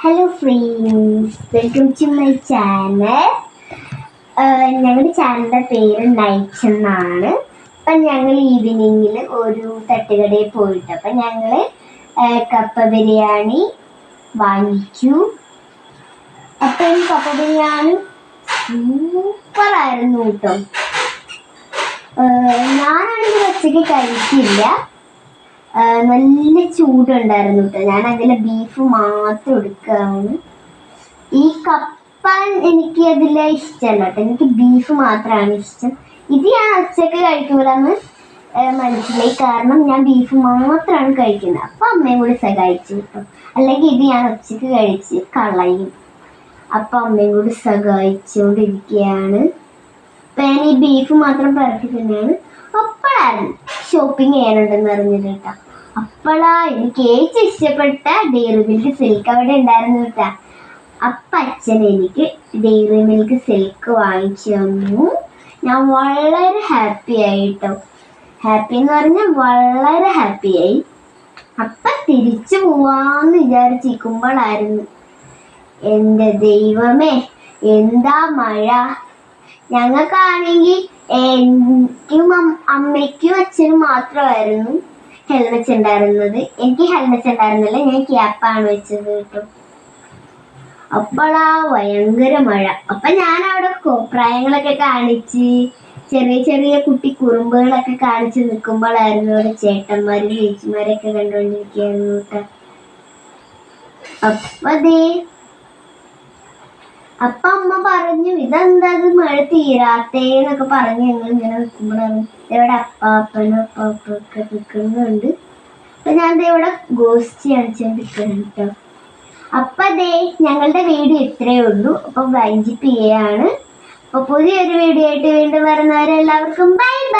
Hello friends, welcome to my channel. ഞങ്ങളുടെ ചാനലിൻ്റെ പേര് നൈറ്റ്സ് എന്നാണ്. അപ്പം ഞങ്ങൾ ഈവനിങ്ങിൽ ഒരു തട്ടുകടയിൽ പോയിട്ട് അപ്പം ഞങ്ങൾ കപ്പ ബിരിയാണി വാങ്ങിച്ചു. അപ്പം ഈ കപ്പ ബിരിയാണി സൂപ്പറായിരുന്നു കേട്ടോ. ഞാനാണെങ്കിൽ ഉച്ചയ്ക്ക് കഴിക്കില്ല, നല്ല ചൂടുണ്ടായിരുന്നു കേട്ടോ. ഞാൻ അതിൽ ബീഫ് മാത്രം എടുക്കുകയാണ്. ഈ കപ്പ എനിക്ക് അതിൽ ഇഷ്ടമല്ല കേട്ടോ, എനിക്ക് ബീഫ് മാത്രമാണ് ഇഷ്ടം. ഇത് ഞാൻ ഉച്ചയ്ക്ക് കഴിക്കുമ്പോഴാണ് മനസ്സിലായി, കാരണം ഞാൻ ബീഫ് മാത്രമാണ് കഴിക്കുന്നത്. അപ്പം അമ്മയും കൂടി സഹായിച്ചു കേട്ടോ, അല്ലെങ്കിൽ ഇത് ഞാൻ ഉച്ചയ്ക്ക് കഴിച്ച് കളയും. അപ്പം അമ്മയും കൂടി സഹായിച്ചുകൊണ്ടിരിക്കുകയാണ്. അപ്പം ഞാൻ ഈ ബീഫ് മാത്രം പറക്കി തന്നെയാണ്. അപ്പോഴാണ് ഷോപ്പിംഗ് ചെയ്യാനുണ്ടെന്ന് അറിഞ്ഞത് കേട്ടോ. അപ്പോഴാ എനിക്ക് ഏറ്റവും ഇഷ്ടപ്പെട്ട ഡെയറി മിൽക്ക് സിൽക്ക് അവിടെ ഉണ്ടായിരുന്നു കേട്ടോ. അപ്പം അച്ഛൻ എനിക്ക് ഡെയറി മിൽക്ക് സിൽക്ക് വാങ്ങിച്ചു തന്നു. ഞാൻ വളരെ ഹാപ്പി ആയിട്ടോ. ഹാപ്പി എന്ന് പറഞ്ഞാൽ വളരെ ഹാപ്പിയായി. അപ്പം തിരിച്ചു പോവാന്ന് വിചാരിച്ചിരിക്കുമ്പോഴായിരുന്നു, എൻ്റെ ദൈവമേ എന്താ മഴ. ഞങ്ങൾക്കാണെങ്കിൽ എനിക്കും അമ്മയ്ക്കും അച്ഛനും മാത്രമായിരുന്നു ഹെൽമെറ്റ് ഉണ്ടായിരുന്നത്. എനിക്ക് ഹെൽമെറ്റ് ഉണ്ടായിരുന്നില്ല, ഞാൻ ക്യാപ്പാണ് വെച്ചത് കേട്ടോ. അപ്പോഴാ ഭയങ്കര മഴ. അപ്പം ഞാൻ അവിടെ കോപ്രായങ്ങളൊക്കെ കാണിച്ച് ചെറിയ ചെറിയ കുട്ടി കുറുമ്പുകളൊക്കെ കാണിച്ച് നിൽക്കുമ്പോഴായിരുന്നു അവിടെ ചേട്ടന്മാരും ചേച്ചിമാരൊക്കെ കണ്ടുകൊണ്ടിരിക്കുകയായിരുന്നു കേട്ടോ. അപ്പൊ അമ്മ പറഞ്ഞു, ഇതെന്താ മഴ തീരാത്തേന്നൊക്കെ പറഞ്ഞ് ഞങ്ങൾ ഇങ്ങനെ നിൽക്കുമ്പോഴാണ് ഇവിടെ അപ്പാപ്പനൊക്കെ നിൽക്കുന്നുണ്ട്. അപ്പൊ ഞാൻ ഇവിടെ ഗോസ്റ്റ് കാണിച്ചുകൊണ്ടിരിക്കുന്നു കേട്ടോ. അപ്പൊ ഞങ്ങളുടെ വീഡിയോ ഇത്രയേ ഉള്ളൂ. അപ്പൊ വൈൻഡപ്പ് ചെയ്യാണ്. അപ്പൊ പുതിയൊരു വീഡിയോ ആയിട്ട് വീണ്ടും വരുന്നവരെല്ലാവർക്കും ബൈ ബൈ.